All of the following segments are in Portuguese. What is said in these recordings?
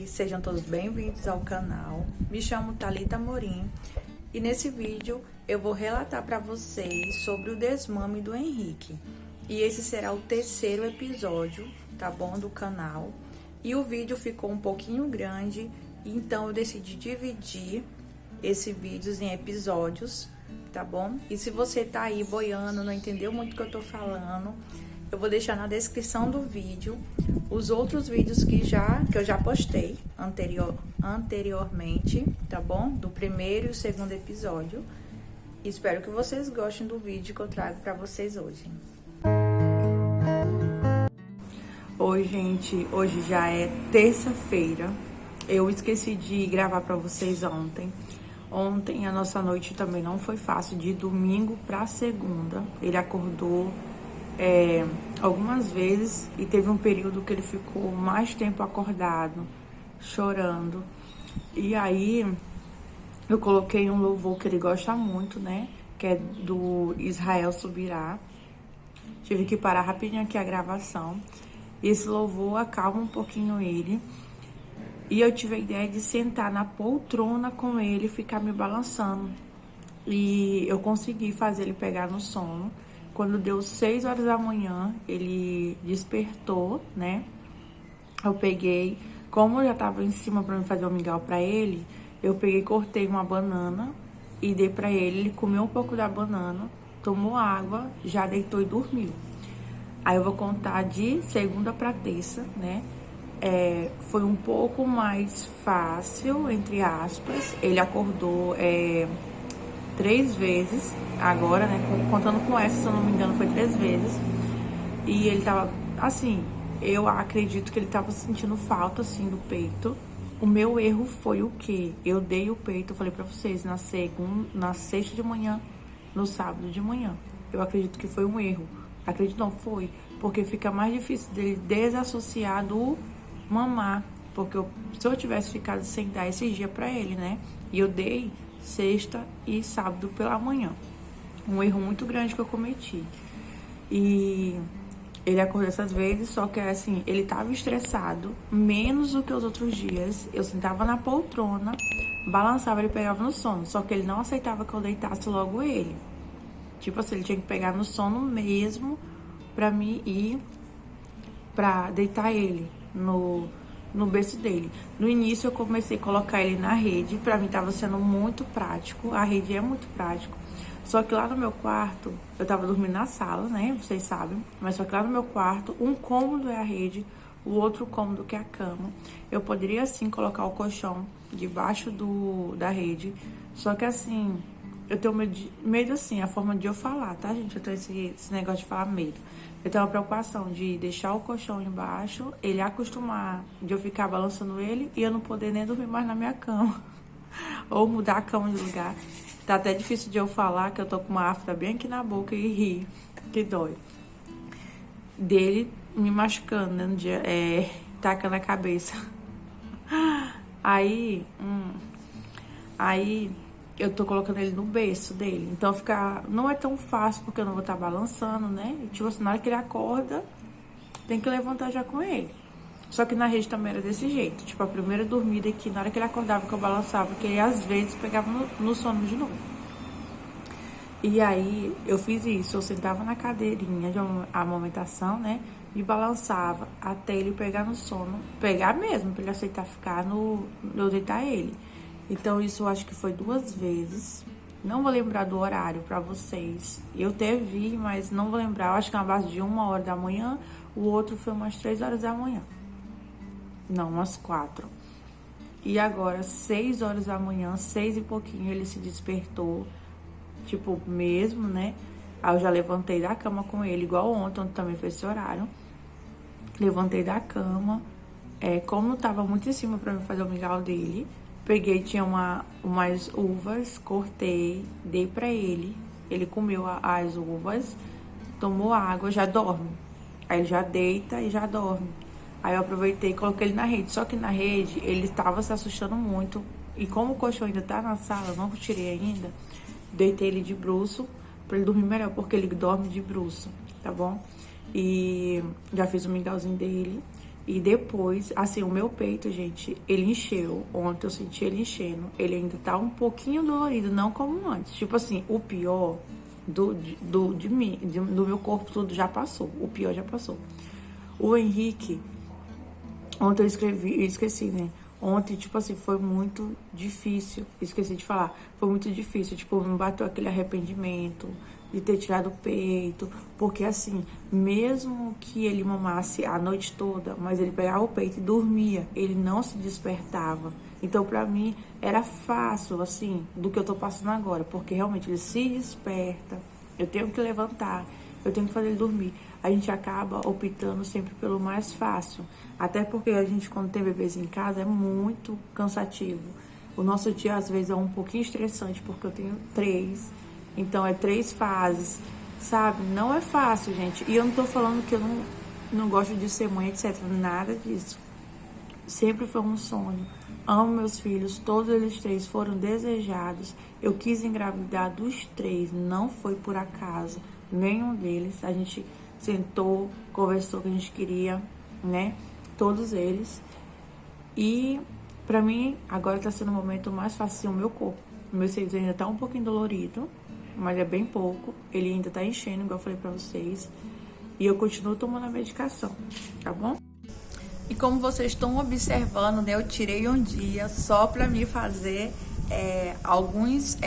sejam todos bem-vindos ao canal. Me chamo Thalita Amorim e nesse vídeo eu vou relatar para vocês sobre o desmame do Henrique. E esse será o terceiro episódio, tá bom, do canal. E o vídeo ficou um pouquinho grande, então eu decidi dividir esse vídeo em episódios, tá bom? E se você tá aí boiando, não entendeu muito o que eu tô falando, eu vou deixar na descrição do vídeo os outros vídeos que eu já postei anteriormente, tá bom? Do primeiro e o segundo episódio. Espero que vocês gostem do vídeo que eu trago pra vocês hoje. Oi, gente. Hoje já é terça-feira. Eu esqueci de gravar pra vocês ontem. Ontem a nossa noite também não foi fácil, de domingo pra segunda. Ele acordou algumas vezes e teve um período que ele ficou mais tempo acordado, chorando. E aí eu coloquei um louvor que ele gosta muito, né? Que é do Israel Subirá. Tive que parar rapidinho aqui a gravação. Esse louvor acalma um pouquinho ele. E eu tive a ideia de sentar na poltrona com ele e ficar me balançando. E eu consegui fazer ele pegar no sono. Quando deu 6 horas da manhã, ele despertou, né? Eu peguei, como eu já tava em cima pra me fazer o mingau pra ele, eu peguei, cortei uma banana e dei pra ele. Ele comeu um pouco da banana, tomou água, já deitou e dormiu. Aí eu vou contar de segunda pra terça, né? Foi um pouco mais fácil, entre aspas. Ele acordou 3 vezes agora, né? Contando com essa, se eu não me engano, foi 3 vezes. E ele tava, assim, eu acredito que ele tava sentindo falta, assim, do peito. O meu erro foi o quê? Eu dei o peito, eu falei pra vocês, na sexta de manhã, no sábado de manhã. Eu acredito que foi um erro. Acredito não, foi. Porque fica mais difícil dele desassociar do mamar. Porque se eu tivesse ficado sem dar esse dia pra ele, né? E eu dei sexta e sábado pela manhã. Um erro muito grande que eu cometi. E ele acordou essas vezes, só que assim, ele tava estressado, menos do que os outros dias. Eu sentava na poltrona, balançava, ele pegava no sono. Só que ele não aceitava que eu deitasse logo ele. Tipo assim, ele tinha que pegar no sono mesmo pra mim ir pra deitar ele no berço dele. No início eu comecei a colocar ele na rede, pra mim tava sendo muito prático, a rede é muito prático. Só que lá no meu quarto, eu tava dormindo na sala, né, vocês sabem, mas só que lá no meu quarto, um cômodo é a rede, o outro cômodo que é a cama. Eu poderia sim colocar o colchão debaixo da rede, só que assim, eu tenho medo assim, a forma de eu falar, tá, gente? Eu tenho esse negócio de falar medo. Eu tenho uma preocupação de deixar o colchão embaixo, ele acostumar de eu ficar balançando ele e eu não poder nem dormir mais na minha cama. Ou mudar a cama de lugar. Tá até difícil de eu falar que eu tô com uma afta bem aqui na boca e rir, que dói. Dele me machucando, né, no dia, tacando a cabeça. Aí eu tô colocando ele no berço dele. Então não é tão fácil porque eu não vou estar balançando, né? E, tipo assim, na hora que ele acorda, tem que levantar já com ele. Só que na rede também era desse jeito. Tipo, a primeira dormida aqui, na hora que ele acordava, que eu balançava, que ele às vezes pegava no sono de novo. E aí eu fiz isso, eu sentava na cadeirinha de amamentação, né? E balançava até ele pegar no sono. Pegar mesmo, pra ele aceitar ficar eu deitar ele. Então, isso eu acho que foi 2 vezes. Não vou lembrar do horário pra vocês. Eu até vi, mas não vou lembrar. Eu acho que é uma base de 1 hora da manhã. O outro foi umas 3 horas da manhã. Não, umas 4. E agora, 6 horas da manhã, 6 e pouquinho, ele se despertou. Tipo, mesmo, né? Aí eu já levantei da cama com ele, igual ontem também foi esse horário. Levantei da cama. Como tava muito em cima pra mim fazer o mingau dele, peguei, tinha umas uvas, cortei, dei pra ele. Ele comeu as uvas, tomou água, já dorme. Aí ele já deita e já dorme. Aí eu aproveitei e coloquei ele na rede. Só que na rede, ele tava se assustando muito. E como o colchão ainda tá na sala, eu não tirei ainda, deitei ele de bruço pra ele dormir melhor, porque ele dorme de bruço, tá bom? E já fiz o mingauzinho dele. E depois, assim, o meu peito, gente, ele encheu. Ontem eu senti ele enchendo. Ele ainda tá um pouquinho dolorido, não como antes. Tipo assim, o pior do meu corpo tudo já passou. O pior já passou. O Henrique, ontem eu esqueci, né? Ontem, tipo assim, foi muito difícil. Esqueci de falar. Foi muito difícil. Tipo, me bateu aquele arrependimento de ter tirado o peito. Porque, assim, mesmo que ele mamasse a noite toda, mas ele pegava o peito e dormia, ele não se despertava. Então, pra mim, era fácil, assim, do que eu tô passando agora. Porque realmente ele se desperta. Eu tenho que levantar. Eu tenho que fazer ele dormir. A gente acaba optando sempre pelo mais fácil. Até porque a gente, quando tem bebês em casa, é muito cansativo. O nosso dia, às vezes, é um pouquinho estressante, porque eu tenho 3. Então, é 3 fases, sabe? Não é fácil, gente. E eu não tô falando que eu não gosto de ser mãe, etc. Nada disso. Sempre foi um sonho. Amo meus filhos, todos eles 3 foram desejados. Eu quis engravidar dos 3, não foi por acaso. Nenhum deles. A gente sentou, conversou o que a gente queria, né? Todos eles. E pra mim, agora tá sendo o momento mais fácil, o meu corpo. O meu seio ainda tá um pouquinho dolorido, mas é bem pouco. Ele ainda tá enchendo, igual eu falei pra vocês. E eu continuo tomando a medicação, tá bom? E como vocês estão observando, né, eu tirei um dia só para me fazer alguns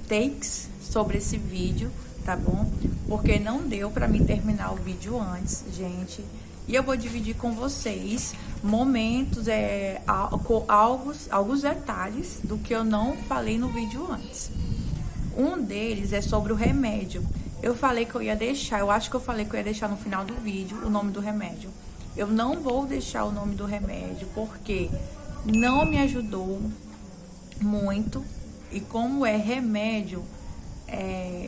takes sobre esse vídeo, tá bom? Porque não deu para mim terminar o vídeo antes, gente. E eu vou dividir com vocês momentos, alguns detalhes do que eu não falei no vídeo antes. Um deles é sobre o remédio. Eu falei que eu ia deixar, eu acho que eu falei que eu ia deixar no final do vídeo o nome do remédio. Eu não vou deixar o nome do remédio porque não me ajudou muito. E como é remédio,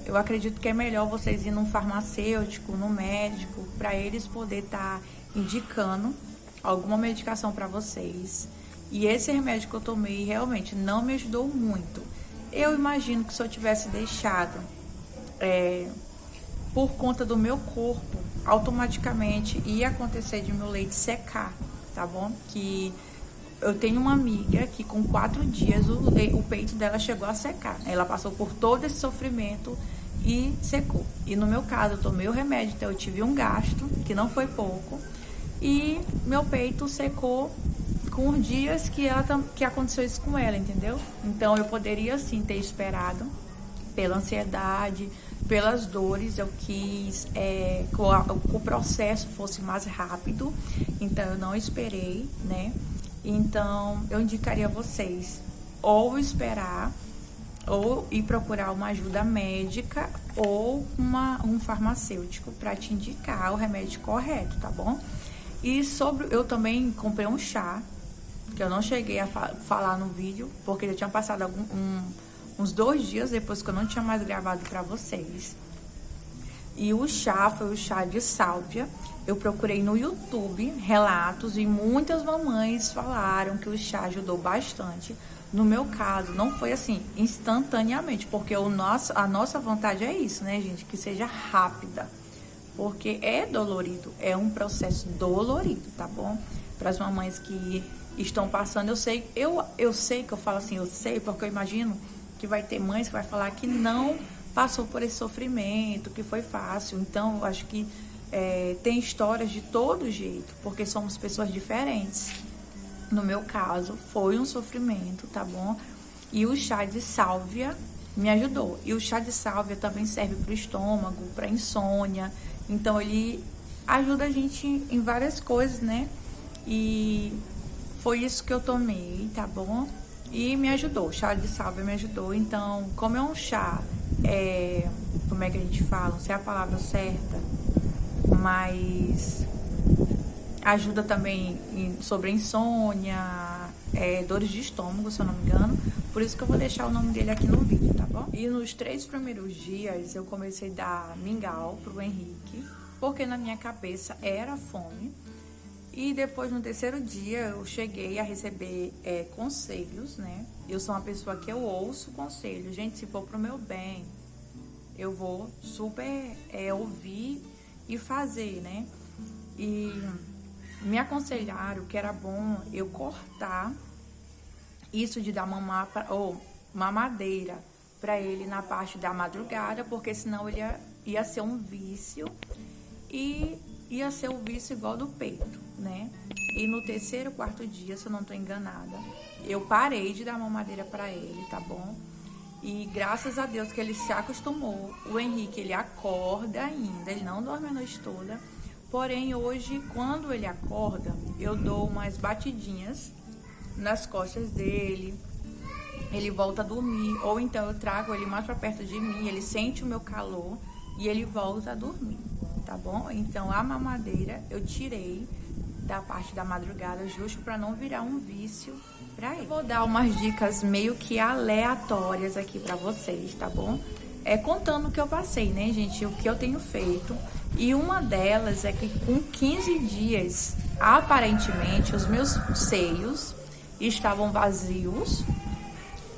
eu acredito que é melhor vocês ir num farmacêutico, no médico, para eles poder estar indicando alguma medicação para vocês. E esse remédio que eu tomei realmente não me ajudou muito. Eu imagino que se eu tivesse deixado por conta do meu corpo, automaticamente ia acontecer de meu leite secar, tá bom? Que eu tenho uma amiga que com 4 dias o peito dela chegou a secar. Ela passou por todo esse sofrimento e secou. E no meu caso, eu tomei o remédio, então eu tive um gasto, que não foi pouco, e meu peito secou com os dias que aconteceu isso com ela, entendeu? Então eu poderia sim ter esperado pela ansiedade, pelas dores, eu quis que o processo fosse mais rápido, então eu não esperei, né? Então eu indicaria a vocês ou esperar, ou ir procurar uma ajuda médica ou um farmacêutico para te indicar o remédio correto, tá bom? E eu também comprei um chá, que eu não cheguei a falar no vídeo, porque já tinha passado uns 2 dias depois que eu não tinha mais gravado pra vocês. E o chá foi o chá de sálvia. Eu procurei no YouTube relatos e muitas mamães falaram que o chá ajudou bastante. No meu caso, não foi assim, instantaneamente, porque a nossa vontade é isso, né, gente? Que seja rápida. Porque é dolorido, é um processo dolorido, tá bom? Para as mamães que estão passando, eu sei que eu falo assim, eu sei, porque eu imagino que vai ter mães que vai falar que não passou por esse sofrimento, que foi fácil. Então, eu acho que tem histórias de todo jeito, porque somos pessoas diferentes. No meu caso, foi um sofrimento, tá bom? E o chá de sálvia me ajudou. E o chá de sálvia também serve para o estômago, para insônia. Então, ele ajuda a gente em várias coisas, né? E foi isso que eu tomei, tá bom? E me ajudou, o chá de sálvia me ajudou. Então, como é um chá, como é que a gente fala? Não sei a palavra certa, mas ajuda também sobre a insônia, dores de estômago, se eu não me engano. Por isso que eu vou deixar o nome dele aqui no vídeo, tá bom? E nos 3 primeiros dias eu comecei a dar mingau pro Henrique, porque na minha cabeça era fome. E depois, no 3º dia, eu cheguei a receber conselhos, né? Eu sou uma pessoa que eu ouço conselhos. Gente, se for pro meu bem, eu vou super ouvir e fazer, né? E me aconselharam que era bom eu cortar isso de dar mamadeira para ele na parte da madrugada, porque senão ele ia ser um vício e ia ser o vício igual do peito, né? E no terceiro, quarto dia, se eu não tô enganada, eu parei de dar mamadeira para ele, tá bom? E graças a Deus que ele se acostumou. O Henrique, ele acorda ainda, ele não dorme a noite toda. Porém, hoje, quando ele acorda, eu dou umas batidinhas nas costas dele. Ele volta a dormir. Ou então eu trago ele mais pra perto de mim, ele sente o meu calor e ele volta a dormir, tá bom? Então, a mamadeira eu tirei da parte da madrugada, justo para não virar um vício para ele. Vou dar umas dicas meio que aleatórias aqui para vocês, tá bom? Contando o que eu passei, né, gente? O que eu tenho feito. E uma delas é que com 15 dias, aparentemente, os meus seios estavam vazios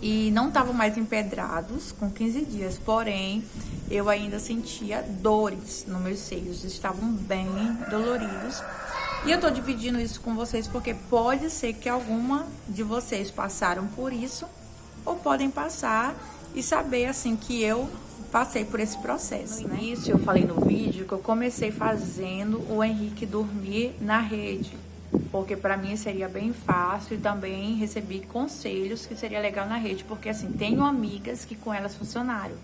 e não estavam mais empedrados com 15 dias. Porém, eu ainda sentia dores nos meus seios, estavam bem doloridos. E eu tô dividindo isso com vocês porque pode ser que alguma de vocês passaram por isso ou podem passar e saber, assim, que eu passei por esse processo, né? No início, eu falei no vídeo que eu comecei fazendo o Henrique dormir na rede, porque pra mim seria bem fácil e também recebi conselhos que seria legal na rede, porque, assim, tenho amigas que com elas funcionaram.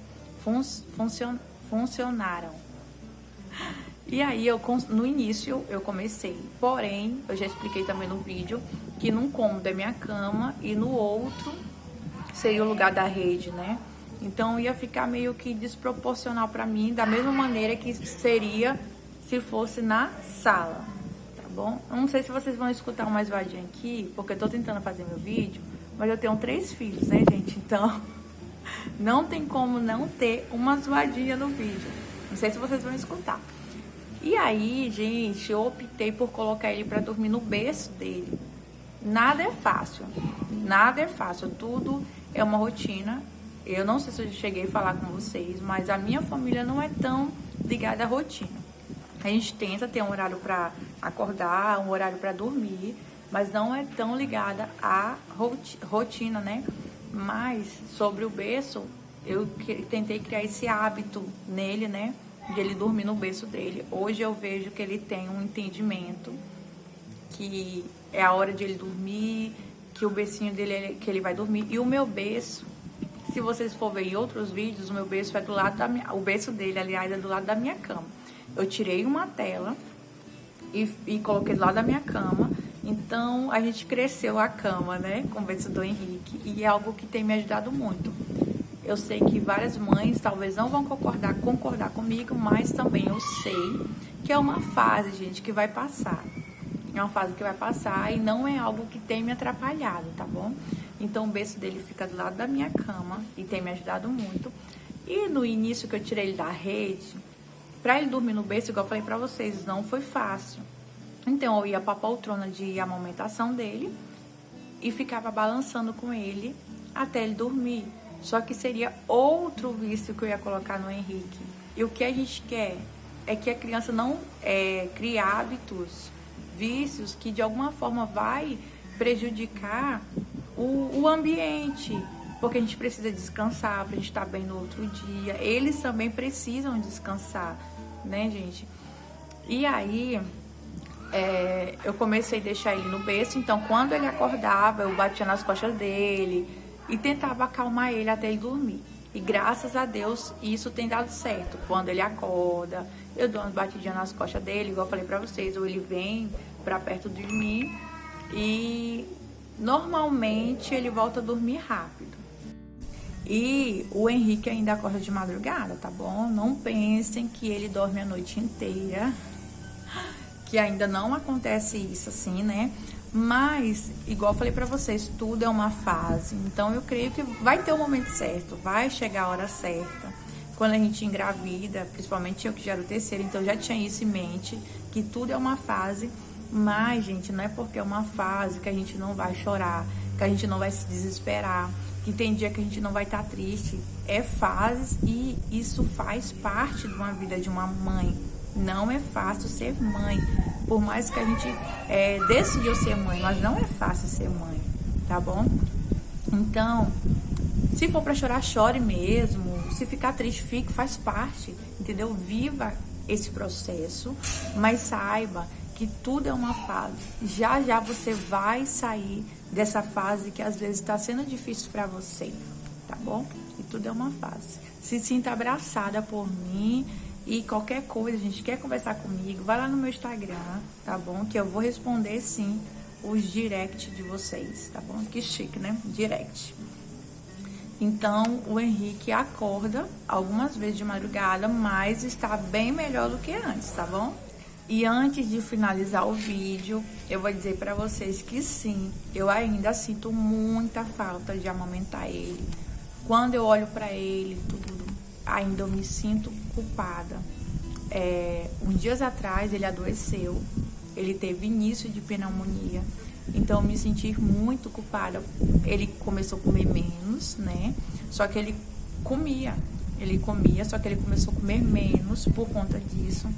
E aí, no início, eu comecei. Porém, eu já expliquei também no vídeo que num cômodo é minha cama e no outro seria o lugar da rede, né? Então, ia ficar meio que desproporcional pra mim, da mesma maneira que seria se fosse na sala, tá bom? Eu não sei se vocês vão escutar uma zoadinha aqui, porque eu tô tentando fazer meu vídeo, mas eu tenho 3 filhos, né, gente? Então, não tem como não ter uma zoadinha no vídeo. Não sei se vocês vão escutar. E aí, gente, eu optei por colocar ele pra dormir no berço dele. Nada é fácil, tudo é uma rotina. Eu não sei se eu já cheguei a falar com vocês, mas a minha família não é tão ligada à rotina. A gente tenta ter um horário pra acordar, um horário pra dormir, mas não é tão ligada à rotina, né? Mas sobre o berço, eu tentei criar esse hábito nele, né? De ele dormir no berço dele. Hoje eu vejo que ele tem um entendimento que é a hora de ele dormir, que o bercinho dele que ele vai dormir. E o meu berço, se vocês for ver em outros vídeos, o meu berço é do lado o berço dele, aliás, é do lado da minha cama. Eu tirei uma tela e coloquei do lado da minha cama. Então a gente cresceu a cama, né, com o berço do Henrique, e é algo que tem me ajudado muito. Eu sei que várias mães talvez não vão concordar comigo, mas também eu sei que é uma fase, gente, que vai passar. É uma fase que vai passar e não é algo que tem me atrapalhado, tá bom? Então o berço dele fica do lado da minha cama e tem me ajudado muito. E no início que eu tirei ele da rede, pra ele dormir no berço, igual eu falei pra vocês, não foi fácil. Então eu ia pra poltrona de amamentação dele e ficava balançando com ele até ele dormir. Só que seria outro vício que eu ia colocar no Henrique. E o que a gente quer é que a criança não crie hábitos, vícios que de alguma forma vai prejudicar o ambiente. Porque a gente precisa descansar pra gente estar bem no outro dia. Eles também precisam descansar, né, gente? E aí, eu comecei a deixar ele no berço. Então, quando ele acordava, eu batia nas costas dele e tentava acalmar ele até ele dormir. E graças a Deus, isso tem dado certo. Quando ele acorda, eu dou umas batidinhas nas costas dele, igual eu falei pra vocês, ou ele vem pra perto de mim e normalmente ele volta a dormir rápido. E o Henrique ainda acorda de madrugada, tá bom? Não pensem que ele dorme a noite inteira, que ainda não acontece isso assim, né? Mas, igual eu falei pra vocês, tudo é uma fase. Então, eu creio que vai ter o momento certo, vai chegar a hora certa. Quando a gente engravida, principalmente eu que já era o terceiro, então eu já tinha isso em mente, que tudo é uma fase. Mas, gente, não é porque é uma fase que a gente não vai chorar, que a gente não vai se desesperar, que tem dia que a gente não vai estar triste. É fases e isso faz parte de uma vida de uma mãe. Não é fácil ser mãe, Por mais que a gente decidiu ser mãe, mas não é fácil ser mãe, tá bom? Então, se for pra chorar, chore mesmo. Se ficar triste, fique, faz parte, entendeu? Viva esse processo, mas saiba que tudo é uma fase. Já já você vai sair dessa fase que às vezes está sendo difícil para você, tá bom? E tudo é uma fase. Se sinta abraçada por mim e qualquer coisa, a gente quer conversar comigo, vai lá no meu Instagram, tá bom? Que eu vou responder sim os direct de vocês, tá bom? Que chique, né? Direct. Então, o Henrique acorda algumas vezes de madrugada, mas está bem melhor do que antes, tá bom? E antes de finalizar o vídeo, eu vou dizer pra vocês que sim, eu ainda sinto muita falta de amamentar ele. Quando eu olho pra ele, tudo, ainda eu me sinto culpada. Uns dias atrás, ele adoeceu, ele teve início de pneumonia. Então, eu me senti muito culpada. Ele começou a comer menos, né? Só que ele comia, só que ele começou a comer menos por conta disso.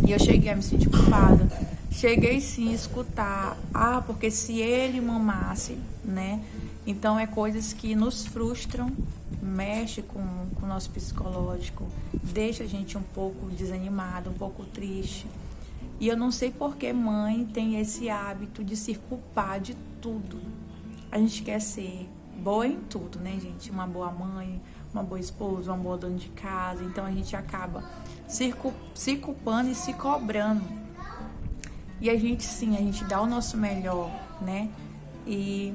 E eu cheguei a me sentir culpada. Cheguei sim a escutar, porque se ele mamasse, né? Então, é coisas que nos frustram, mexe com o nosso psicológico, deixa a gente um pouco desanimado, um pouco triste. E eu não sei por que mãe tem esse hábito de se culpar de tudo. A gente quer ser boa em tudo, né, gente? Uma boa mãe, uma boa esposa, uma boa dona de casa. Então, a gente acaba se culpando e se cobrando. E a gente, sim, a gente dá o nosso melhor, né? E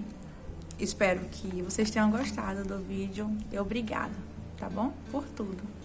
espero que vocês tenham gostado do vídeo. E obrigada, tá bom? Por tudo.